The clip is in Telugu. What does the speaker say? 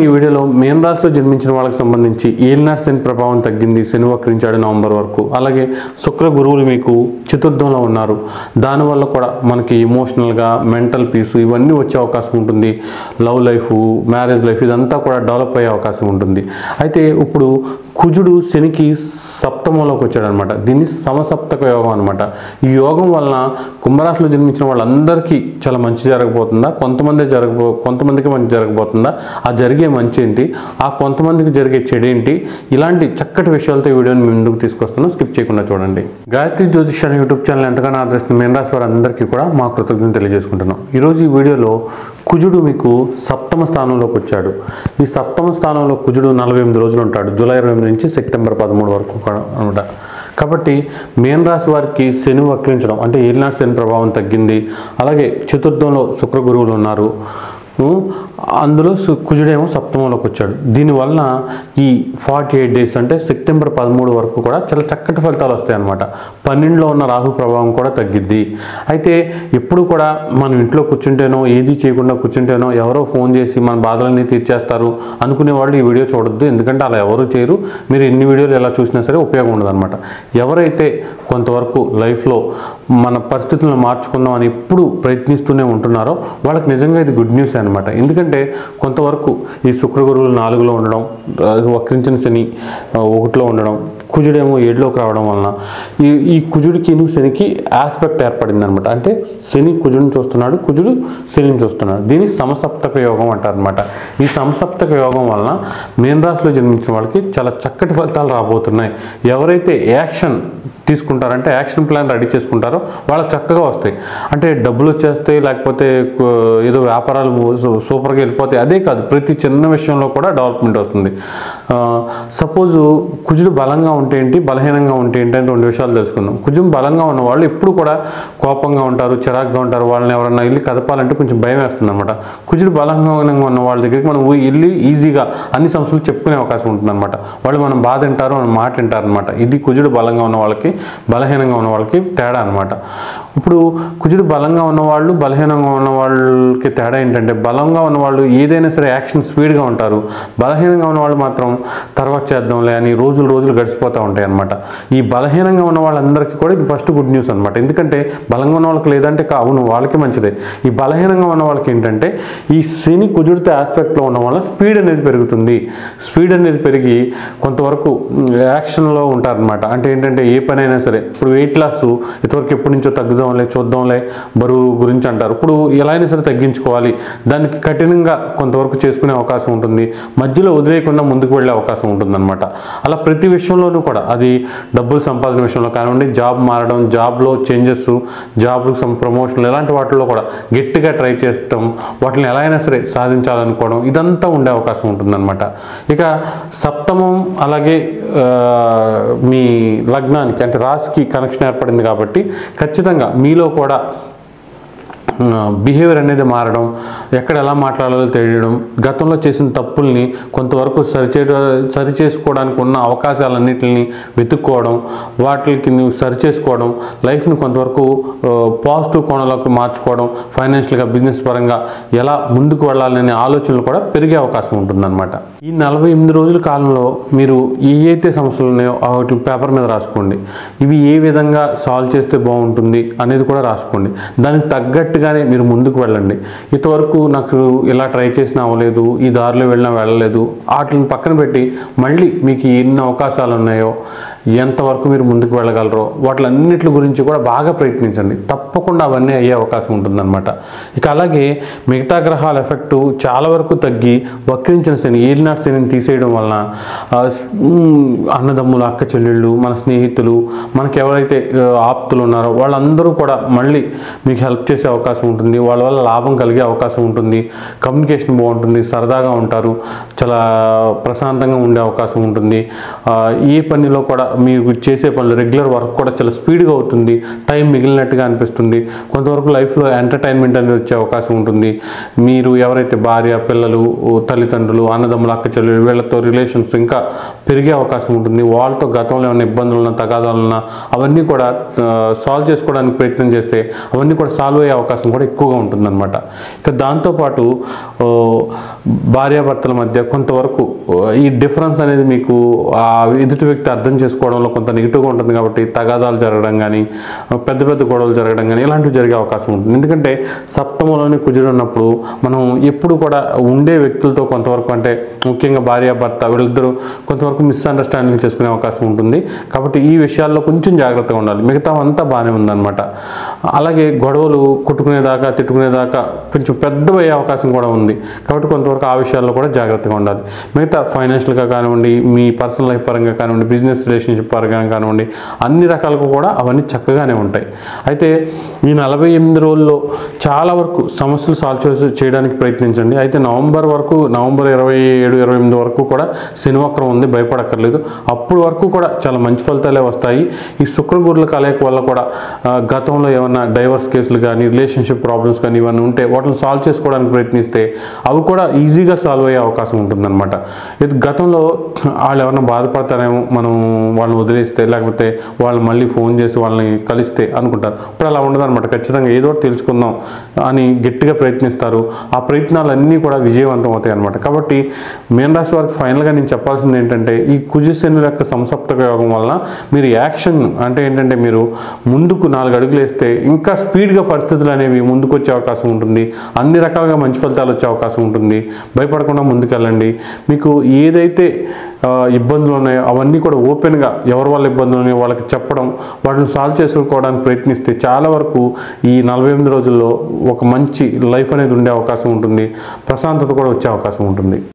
ఈ వీడియోలో మీన రాశిలో జన్మించిన వాళ్ళకి సంబంధించి ఏలినాటి శని ప్రభావం తగ్గింది, శని వక్రించాడు నవంబర్ వరకు. అలాగే శుక్ర గురువులు మీకు చతుర్థంలో ఉన్నారు, దానివల్ల కూడా మనకి ఎమోషనల్గా మెంటల్ పీస్ ఇవన్నీ వచ్చే అవకాశం ఉంటుంది. లవ్ లైఫ్, మ్యారేజ్ లైఫ్ ఇదంతా కూడా డెవలప్ అయ్యే అవకాశం ఉంటుంది. అయితే ఇప్పుడు కుజుడు శనికి సప్తమంలోకి వచ్చాడనమాట. దీన్ని సమసప్తక యోగం అనమాట. ఈ యోగం వలన కుంభరాశిలో జన్మించిన వాళ్ళందరికీ చాలా మంచి జరగబోతుందా, కొంతమందికి మంచి జరగబోతుందా, ఆ జరిగే మంచి ఏంటి, ఆ కొంతమందికి జరిగే చెడు ఏంటి, ఇలాంటి చక్కటి విషయాలతో ఈ వీడియోని మేము ముందుకు తీసుకొస్తున్నాం. స్కిప్ చేయకుండా చూడండి. గాయత్రి జ్యోతిష్యాన్ని యూట్యూబ్ ఛానల్ ఎంతగానో ఆదరిస్తున్న మీన రాశి వారందరికీ కూడా మా కృతజ్ఞతలు తెలియజేసుకుంటున్నాం. ఈరోజు ఈ వీడియోలో కుజుడు మీకు సప్తమ స్థానంలోకి వచ్చాడు. ఈ సప్తమ స్థానంలో కుజుడు 48 రోజులు ఉంటాడు, జూలై 28 నుంచి సెప్టెంబర్ 13 వరకు అనమాట. కాబట్టి మీన రాశి వారికి శని వక్రించడం అంటే ఏలినాటి శని ప్రభావం తగ్గింది. అలాగే చతుర్థంలో శుక్ర గురువులు ఉన్నారు, అందులో కుజుడేమో సప్తమంలోకి వచ్చాడు. దీనివల్ల ఈ 48 డేస్ అంటే సెప్టెంబర్ 13 వరకు కూడా చాలా చక్కటి ఫలితాలు వస్తాయి అన్నమాట. 12లో ఉన్న రాహు ప్రభావం కూడా తగ్గిద్ది. అయితే ఎప్పుడు కూడా మనం ఇంట్లో కూర్చుంటేనో, ఏది చేయకుండా కూర్చుంటేనో ఎవరో ఫోన్ చేసి మన బాధలన్నీ తీర్చేస్తారు అనుకునే వాళ్ళు ఈ వీడియో చూడొద్దు. ఎందుకంటే అలా ఎవరు చేయరు. మీరు ఎన్ని వీడియోలు ఎలా చూసినా సరే ఉపయోగం ఉండదు అనమాట. ఎవరైతే కొంతవరకు లైఫ్లో మన పరిస్థితులను మార్చుకుందాం అని ఎప్పుడు ప్రయత్నిస్తూనే ఉంటున్నారో వాళ్ళకి నిజంగా ఇది గుడ్ న్యూస్ అనమాట. ఎందుకంటే కొంతవరకు ఈ శుక్ర గురువులు 4లో ఉండడం, వక్రించిన శని 1లో ఉండడం, కుజుడేమో 7లోకి రావడం వలన ఈ కుజుడికి శనికి ఆస్పెక్ట్ ఏర్పడింది అనమాట. అంటే శని కుజుడిని చూస్తున్నాడు, కుజుడు శనిని చూస్తున్నాడు. దీన్ని సమసప్తక యోగం అంటారు అనమాట. ఈ సమసప్తక యోగం వలన మీన రాశిలో జన్మించిన వాళ్ళకి చాలా చక్కటి ఫలితాలు రాబోతున్నాయి. ఎవరైతే యాక్షన్ తీసుకుంటారంటే యాక్షన్ ప్లాన్ రెడీ చేసుకుంటారో వాళ్ళకి చక్కగా వస్తాయి. అంటే డబ్బులు వచ్చేస్తాయి, లేకపోతే ఏదో వ్యాపారాలు సూపర్గా వెళ్ళిపోతాయి, అదే కాదు, ప్రతి చిన్న విషయంలో కూడా డెవలప్మెంట్ వస్తుంది. సపోజు కుజుడు బలంగా ఉంటే ఏంటి, బలహీనంగా ఉంటే ఏంటి అని 2 విషయాలు తెలుసుకుందాం. కుజుడు బలంగా ఉన్న వాళ్ళు ఎప్పుడు కూడా కోపంగా ఉంటారు, చిరాగ్గా ఉంటారు, వాళ్ళని ఎవరన్నా వెళ్ళి కదపాలంటే కొంచెం భయం వేస్తుంది అనమాట. కుజుడు బలంగా ఉన్న వాళ్ళ దగ్గరికి మనం వెళ్ళి ఈజీగా అన్ని సమస్యలు చెప్పుకునే అవకాశం ఉంటుంది అనమాట. వాళ్ళు మనం బాధ వింటారు, మనం మాట వింటారు అనమాట. ఇది కుజుడు బలంగా ఉన్న వాళ్ళకి, బలహీనంగా ఉన్న వాళ్ళకి తేడా అనమాట. ఇప్పుడు కుజుడు బలంగా ఉన్నవాళ్ళు, బలహీనంగా ఉన్న వాళ్ళకి తేడా ఏంటంటే, బలంగా ఉన్నవాళ్ళు ఏదైనా సరే యాక్షన్ స్పీడ్గా ఉంటారు, బలహీనంగా ఉన్నవాళ్ళు మాత్రం తర్వాత చేద్దాంలే అని రోజులు గడిచిపోతూ ఉంటాయి అనమాట. ఈ బలహీనంగా ఉన్న వాళ్ళందరికీ కూడా ఇది ఫస్ట్ గుడ్ న్యూస్ అనమాట. ఎందుకంటే బలంగా ఉన్న వాళ్ళకి లేదంటే అవును వాళ్ళకి మంచిదే. ఈ బలహీనంగా ఉన్న వాళ్ళకి ఏంటంటే ఈ శని కుజుడితో ఆస్పెక్ట్లో ఉన్న వల్ల స్పీడ్ అనేది పెరుగుతుంది. స్పీడ్ అనేది పెరిగి కొంతవరకు యాక్షన్లో ఉంటారనమాట. అంటే ఏంటంటే ఏ పనైనా సరే, ఇప్పుడు వెయిట్ లాస్ ఇంతవరకు ఎప్పటి నుంచో తగ్గుదాంలే, చూద్దాంలే, బరువు గురించి అంటారు. ఇప్పుడు ఎలా అయినా సరే తగ్గించుకోవాలి, దానికి కఠినంగా కొంతవరకు చేసుకునే అవకాశం ఉంటుంది. మధ్యలో వదిలేయకుండా ముందుకు వెళ్ళే అవకాశం ఉంటుందన్నమాట. అలా ప్రతి విషయంలోనూ కూడా, అది డబ్బులు సంపాదన విషయంలో కానివ్వండి, జాబ్ మారడం, జాబ్లో చేంజెస్, జాబ్లకు ప్రమోషన్లు ఇలాంటి వాటిల్లో కూడా గట్టిగా ట్రై చేస్తాం, వాటిని ఎలా అయినా సరే సాధించాలనుకోవడం, ఇదంతా ఉండే అవకాశం ఉంటుందన్నమాట. ఇక సప్తమం అలాగే మీ లగ్నానికి అంటే రాశికి కనెక్షన్ ఏర్పడింది కాబట్టి ఖచ్చితంగా మీలో కూడా బిహేవియర్ అనేది మారడం, ఎక్కడ ఎలా మాట్లాడాలో తెలియడం, గతంలో చేసిన తప్పుల్ని కొంతవరకు సరిచేసుకోవడానికి ఉన్న అవకాశాలన్నింటిని వెతుక్కోవడం, వాటికి నువ్వు సరిచేసుకోవడం, లైఫ్ని కొంతవరకు పాజిటివ్ కోణంలోకి మార్చుకోవడం, ఫైనాన్షియల్గా బిజినెస్ పరంగా ఎలా ముందుకు వెళ్ళాలనే ఆలోచనలు కూడా పెరిగే అవకాశం ఉంటుందన్నమాట. ఈ 48 రోజుల కాలంలో మీరు ఏవైతే సమస్యలు ఉన్నాయో వాటి పేపర్ మీద రాసుకోండి. ఇవి ఏ విధంగా సాల్వ్ చేస్తే బాగుంటుంది అనేది కూడా రాసుకోండి. దానికి తగ్గట్టుగానే మీరు ముందుకు వెళ్ళండి. ఇంతవరకు నాకు ఇలా ట్రై చేసినా అవ్వలేదు, ఈ దారిలో వెళ్ళలేదు, వాటిని పక్కన పెట్టి మళ్ళీ మీకు ఎన్ని అవకాశాలు ఉన్నాయో, ఎంతవరకు మీరు ముందుకు వెళ్ళగలరో వాటిలన్నిటి గురించి కూడా బాగా ప్రయత్నించండి. తప్పకుండా అవన్నీ అయ్యే అవకాశం ఉంటుందన్నమాట. ఇక అలాగే మిగతా గ్రహాల ఎఫెక్టు చాలా వరకు తగ్గి వక్రించిన శని, ఏలినాటి శనిని తీసేయడం వలన అన్నదమ్ములు, అక్క చెల్లెళ్ళు, మన స్నేహితులు, మనకి ఎవరైతే ఆప్తులు ఉన్నారో వాళ్ళందరూ కూడా మళ్ళీ మీకు హెల్ప్ చేసే అవకాశం ఉంటుంది. వాళ్ళ వల్ల లాభం కలిగే అవకాశం ఉంటుంది. కమ్యూనికేషన్ బాగుంటుంది, సరదాగా ఉంటారు, చాలా ప్రశాంతంగా ఉండే అవకాశం ఉంటుంది. ఏ పనిలో కూడా మీరు చేసే పనులు, రెగ్యులర్ వర్క్ కూడా చాలా స్పీడ్గా అవుతుంది, టైం మిగిలినట్టుగా అనిపిస్తుంది. కొంతవరకు లైఫ్లో ఎంటర్టైన్మెంట్ అనేది వచ్చే అవకాశం ఉంటుంది. మీరు ఎవరైతే భార్య, పిల్లలు, తల్లిదండ్రులు, అన్నదమ్ములు, అక్క చెల్లెలు వీళ్ళతో రిలేషన్స్ ఇంకా పెరిగే అవకాశం ఉంటుంది. వాళ్ళతో గతంలో ఏమైనా ఇబ్బందులు ఉన్నా, తగాదాలున్నా అవన్నీ కూడా సాల్వ్ చేసుకోవడానికి ప్రయత్నం చేస్తే అవన్నీ కూడా సాల్వ్ అయ్యే అవకాశం కూడా ఎక్కువగా ఉంటుందన్నమాట. ఇక దాంతోపాటు భార్యాభర్తల మధ్య కొంతవరకు ఈ డిఫరెన్స్ అనేది మీకు ఆ ఎదుటి వ్యక్తి అర్థం చేసుకోవడంలో కొంత నెగిటివ్గా ఉంటుంది కాబట్టి తగాదాలు జరగడం కానీ పెద్ద పెద్ద గొడవలు జరగడం కానీ ఇలాంటివి జరిగే అవకాశం ఉంటుంది. ఎందుకంటే సప్తమంలోని కుజుడు ఉన్నప్పుడు మనం ఎప్పుడు కూడా ఉండే వ్యక్తులతో కొంతవరకు అంటే ముఖ్యంగా భార్యాభర్త వీళ్ళిద్దరూ కొంతవరకు మిస్అండర్స్టాండింగ్ చేసుకునే అవకాశం ఉంటుంది. కాబట్టి ఈ విషయాల్లో కొంచెం జాగ్రత్తగా ఉండాలి. మిగతా అంతా బాగానే ఉందన్నమాట. అలాగే గొడవలు కొట్టుకునేదాకా తిట్టుకునేదాకా కొంచెం పెద్దవయ్యే అవకాశం కూడా ఉంది. కాబట్టి కొంతవరకు ఆ విషయాల్లో కూడా జాగ్రత్తగా ఉండాలి. మిగతా ఫైనాన్షియల్గా కానివ్వండి, మీ పర్సనల్ లైఫ్ పరంగా కానివ్వండి, బిజినెస్ రిలేషన్షిప్ పరంగా కానివ్వండి, అన్ని రకాలుగా కూడా అవన్నీ చక్కగానే ఉంటాయి. అయితే ఈ 48 రోజుల్లో చాలా వరకు సమస్యలు సాల్వ్ చేయడానికి ప్రయత్నించండి. అయితే నవంబర్ 27, 28 వరకు కూడా శనివక్రం ఉంది, భయపడక్కర్లేదు. అప్పుడు వరకు కూడా చాలా మంచి ఫలితాలే వస్తాయి. ఈ శుక్రగురుల కలయిక వల్ల కూడా గతంలో ఏమన్నా డైవర్స్ కేసులు కానీ రిలేషన్షిప్ ప్రాబ్లమ్స్ కానీ ఇవన్నీ ఉంటే వాటిని సాల్వ్ చేసుకోవడానికి ప్రయత్నిస్తే అవి కూడా ఈజీగా సాల్వ్ అయ్యే అవకాశం ఉంటుందన్నమాట. ఇది గతంలో వాళ్ళు ఎవరైనా బాధపడతారేమో మనం వాళ్ళని వదిలేస్తే, లేకపోతే వాళ్ళు మళ్ళీ ఫోన్ చేసి వాళ్ళని కలిస్తే అనుకుంటారు. ఇప్పుడు అలా ఉండదన్నమాట. ఖచ్చితంగా ఏదో తెలుసుకుందాం అని గట్టిగా ప్రయత్నిస్తారు. ఆ ప్రయత్నాలన్నీ కూడా విజయవంతం అవుతాయి అన్నమాట. కాబట్టి మీనరాశి వారికి ఫైనల్గా నేను చెప్పాల్సింది ఏంటంటే ఈ కుజ శనుల యొక్క సంసప్తక యోగం వలన మీరు యాక్షన్ అంటే ఏంటంటే మీరు ముందుకు 4 అడుగులు వేస్తే ఇంకా స్పీడ్గా పరిస్థితులు అనేవి ముందుకు వచ్చే అవకాశం ఉంటుంది. అన్ని రకాలుగా మంచి ఫలితాలు వచ్చే అవకాశం ఉంటుంది. భయపడకుండా ముందుకెళ్ళండి. మీకు ఏదైతే ఇబ్బందులు ఉన్నాయో అవన్నీ కూడా ఓపెన్గా ఎవరి వల్ల ఇబ్బందులు ఉన్నాయో వాళ్ళకి చెప్పడం, వాటిని సాల్వ్ చేసుకోవడానికి ప్రయత్నిస్తే చాలా వరకు ఈ 48 రోజుల్లో ఒక మంచి లైఫ్ అనేది ఉండే అవకాశం ఉంటుంది. ప్రశాంతత కూడా వచ్చే అవకాశం ఉంటుంది.